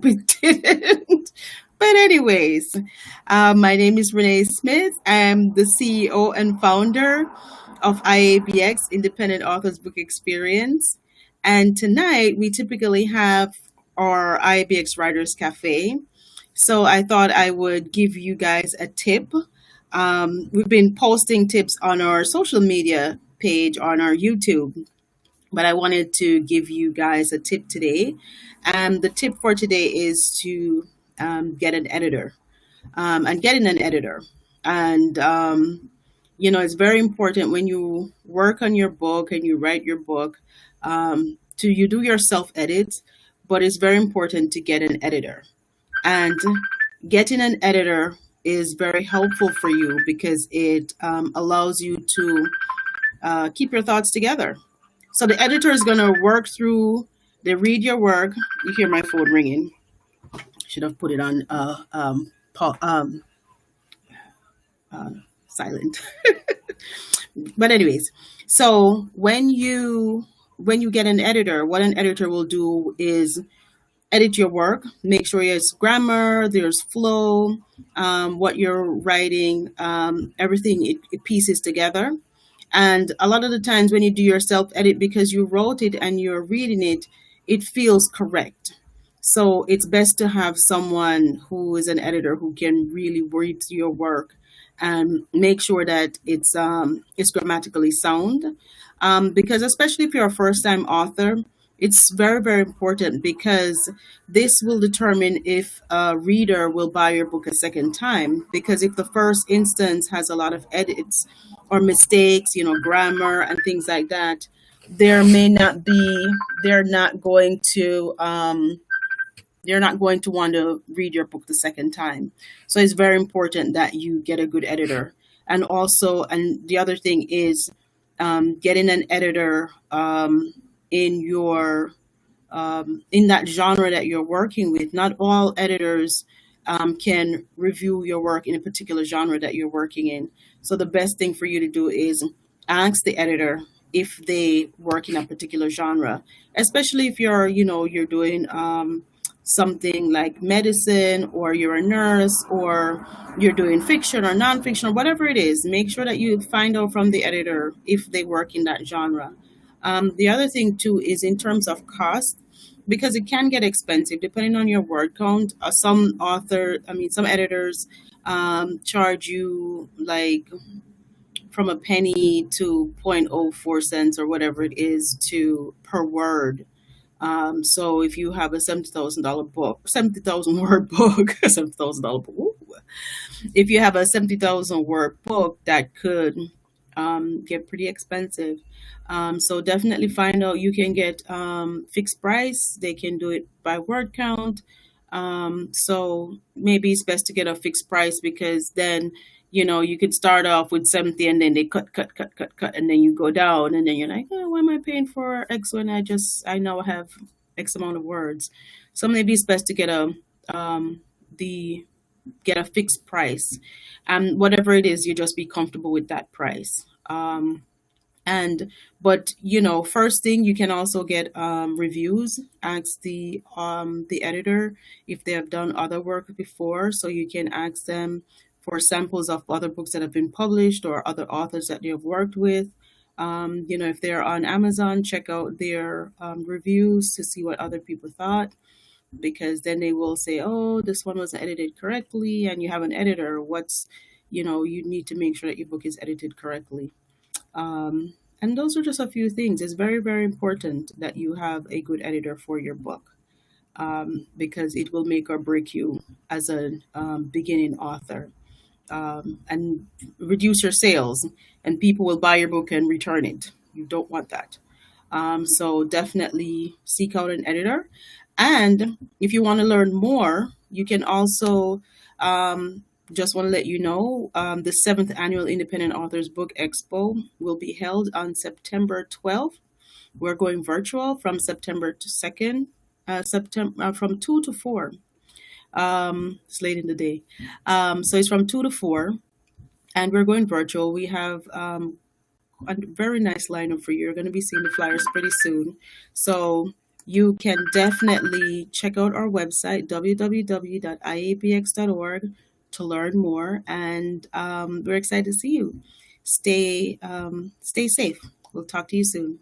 We didn't. But anyways, my name is Renaee Smith. I'm the CEO and founder of IABX Independent Authors Book Experience. And tonight we typically have our IABX Writers Cafe. So I thought I would give you guys a tip. We've been posting tips on our social media page on our YouTube, but I wanted to give you guys a tip today. The tip for today is to get an editor and getting an editor. And, it's very important when you work on your book and you write your book to you do your self edits, but it's very important to get an editor. And getting an editor is very helpful for you because it allows you to keep your thoughts together. So the editor is going to work through, they read your work. You hear my phone ringing. Should have put it on silent. But anyways, so when you get an editor, what an editor will do is edit your work, make sure there's grammar, there's flow, what you're writing, everything it pieces together. And a lot of the times when you do your self edit, because you wrote it and you're reading it, it feels correct. So it's best to have someone who is an editor who can really read through your work and make sure that it's grammatically sound. Because especially if you're a first time author, it's very, very important because this will determine if a reader will buy your book a second time. Because if the first instance has a lot of edits or mistakes, grammar and things like that, there may not be, they're not going to, they're not going to want to read your book the second time. So it's very important that you get a good editor. And also, and the other thing is getting an editor in your in that genre that you're working with. Not all editors can review your work in a particular genre that you're working in. So the best thing for you to do is ask the editor if they work in a particular genre, especially if you're doing something like medicine, or you're a nurse, or you're doing fiction or nonfiction or whatever it is. Make sure that you find out from the editor if they work in that genre. The other thing too is in terms of cost, because it can get expensive depending on your word count. Some editors charge you like from a penny to 0.04 cents or whatever it is to per word. So if you have a $70,000 book, 70,000 word book, $70,000 book, ooh. If you have a 70,000 word book, that could get pretty expensive. So definitely find out. You can get fixed price. They can do it by word count. So maybe it's best to get a fixed price, because then you could start off with 70 and then they cut, and then you go down, and then you're like, oh, why am I paying for X when I now have X amount of words? So maybe it's best to get the get a fixed price, and whatever it is, you just be comfortable with that price. And but first thing, you can also get reviews. Ask the editor if they have done other work before, so you can ask them for samples of other books that have been published or other authors that they have worked with. If they're on Amazon, check out their reviews to see what other people thought, because then they will say, oh, this one wasn't edited correctly, and you have an editor. You need to make sure that your book is edited correctly. And those are just a few things. It's very, very important that you have a good editor for your book, because it will make or break you as a beginning author, and reduce your sales, and people will buy your book and return it. You don't want that. So definitely seek out an editor. And if you want to learn more, you can also just want to let you know the 7th Annual Independent Authors Book Expo will be held on September 12th. We're going virtual from September to 2nd, from 2 to 4. It's late in the day. So it's from 2 to 4, and we're going virtual. We have a very nice lineup for you. You're going to be seeing the flyers pretty soon. So you can definitely check out our website, www.iabx.org, to learn more. And we're excited to see you. Stay safe. We'll talk to you soon.